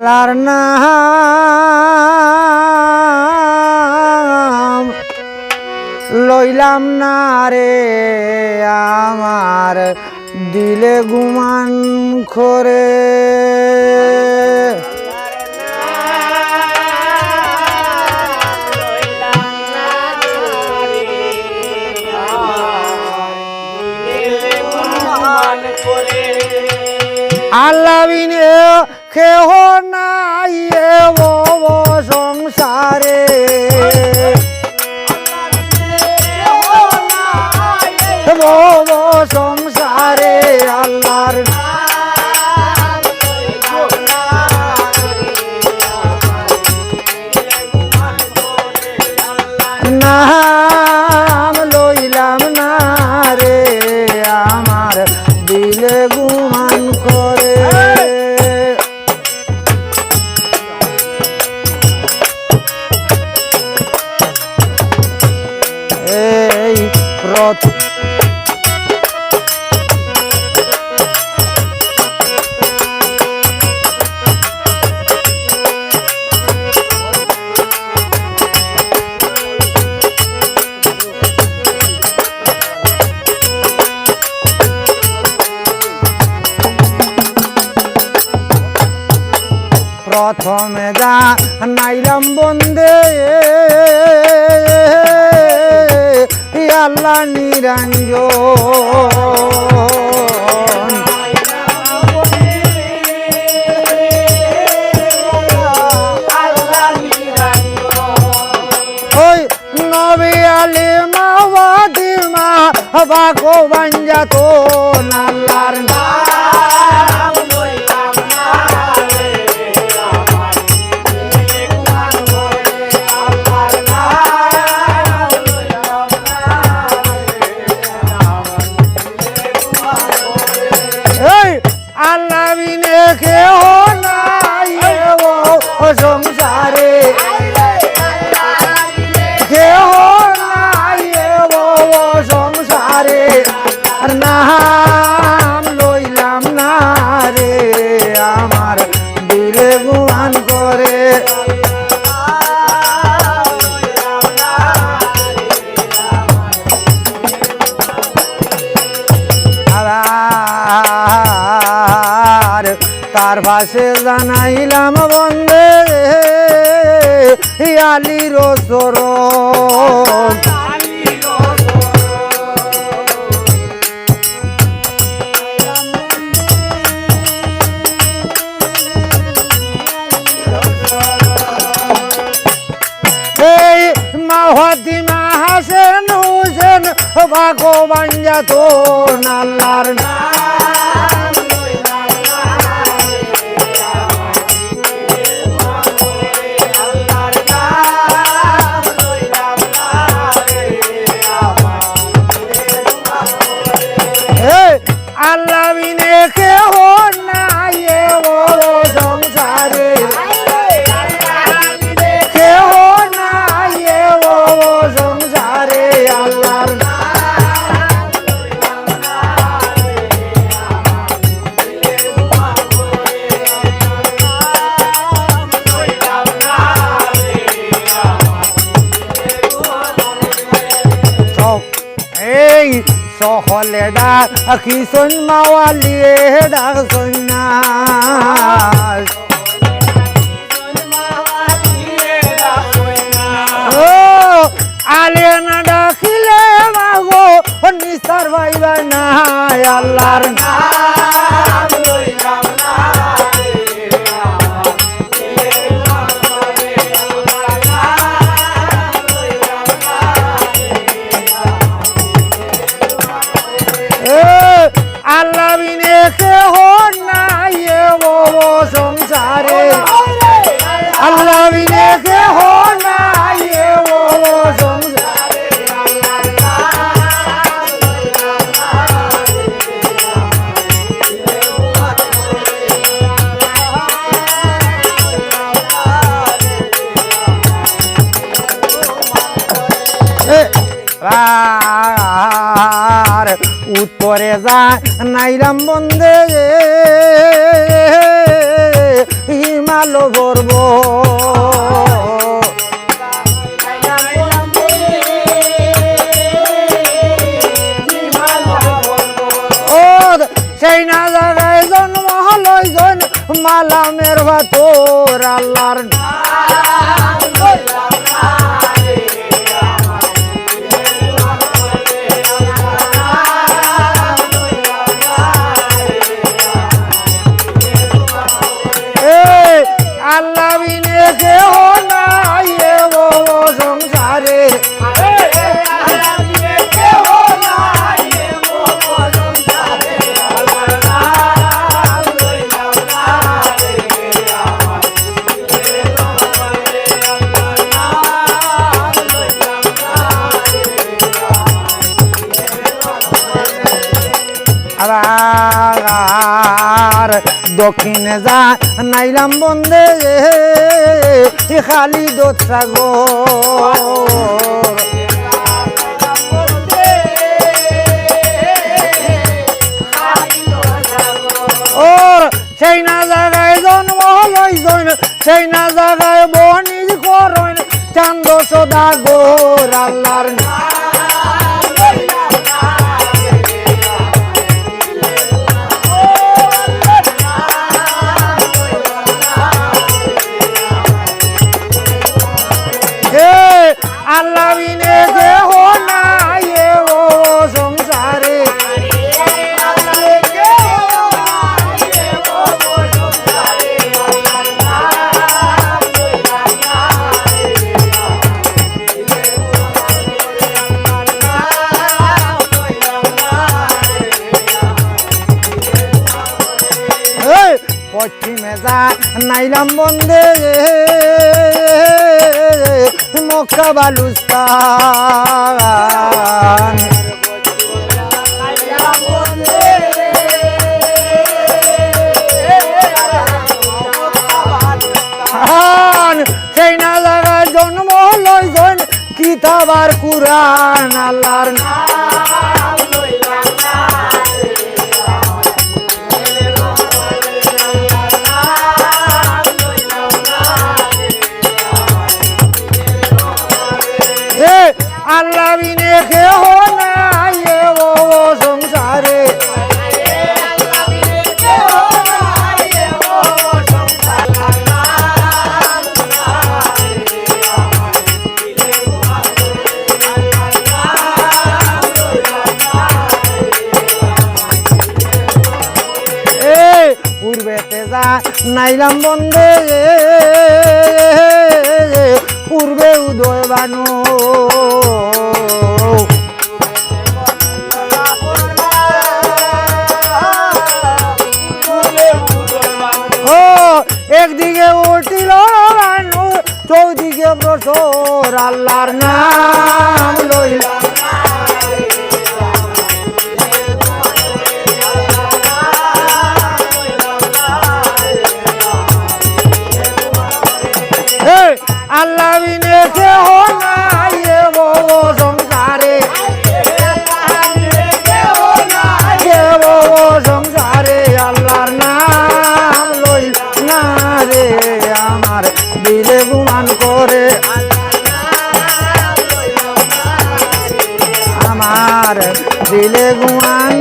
আল্লাহর নাম লইলাম না রে আমার দিলে গুমান করে আল্লাহ বিনে কেহ নাই সংসারে সংসারে আল্লাহর নাম লইলাম না রে আমার দিলে গুমান করে এই প্রথমে যা নাইলাম বন্দে আল্লাহ নিরঞ্জন ওই নবী আলিমা ওয়াদিমা ভগবান যাত আল্লাহর আল্লাহ বিনে কেহ নাই সংসারে কেহ নাই সংসারে নাম লইলাম না রে আমার দিলে গুমান করে তার ভাষে জানাইলাম বন্দে আলির চরণ এই মাহাদিমা হাসেন হুসেন ভগবান যাত আল্লাহর আল্লাহ বিনে কেহ নাই সংসারে কেহ নাই সংসারে আল্লাহর এই সহলে ডাক কিশন মাওয়ালিয়ে ডাক সন্ন্যাস ও আলে না ডাকিলে মাগো নিস্তার ভাইবা না আল্লাহর নাম লইলাম না আল্লাহ বিনে কেহ নাই সংসারে আল্লাহ বিনে কেহ নাই সংসারে উত্তরে যায় নাইলাম বন্দে হিমাল ভালো করব ও সেই না জায়গায় জন্ম লইজন মালামের ভাতর আল্লাহর আল্লাহ বিনে কেহ নাই ও সংসারে আবার দক্ষিণে যা নাইলাম বন্দে খালি দোত সাগর ওর সেই না জায়গায় জন্ম লইজন সেই না জায়গায় বনিজ করন চান্দ সদা গোর আল্লাহর আল্লাহ বিনে কেহ নাই ও সংসারে পশ্চিমে যা নাইলাম বন্দে মক্কা বালুস্তান সেই না জায়গায় জন্ম লইজন কিতাবার কুরআন আল্লাহর আল্লাহ বিনে কেহ নাই ও সংসারে পূর্বেতে যা নাইলাম বন্দে পূর্বে উদয় বানু একদিকে উঠিল বানু চৌদিকে প্রসর আল্লাহর নাম লইলা আল্লাহ বিনে কেহ নাই ও সংসারে সংসারে আল্লাহর নাম লই না রে আমার দিলে গুমান করে আমার দিলে গুমান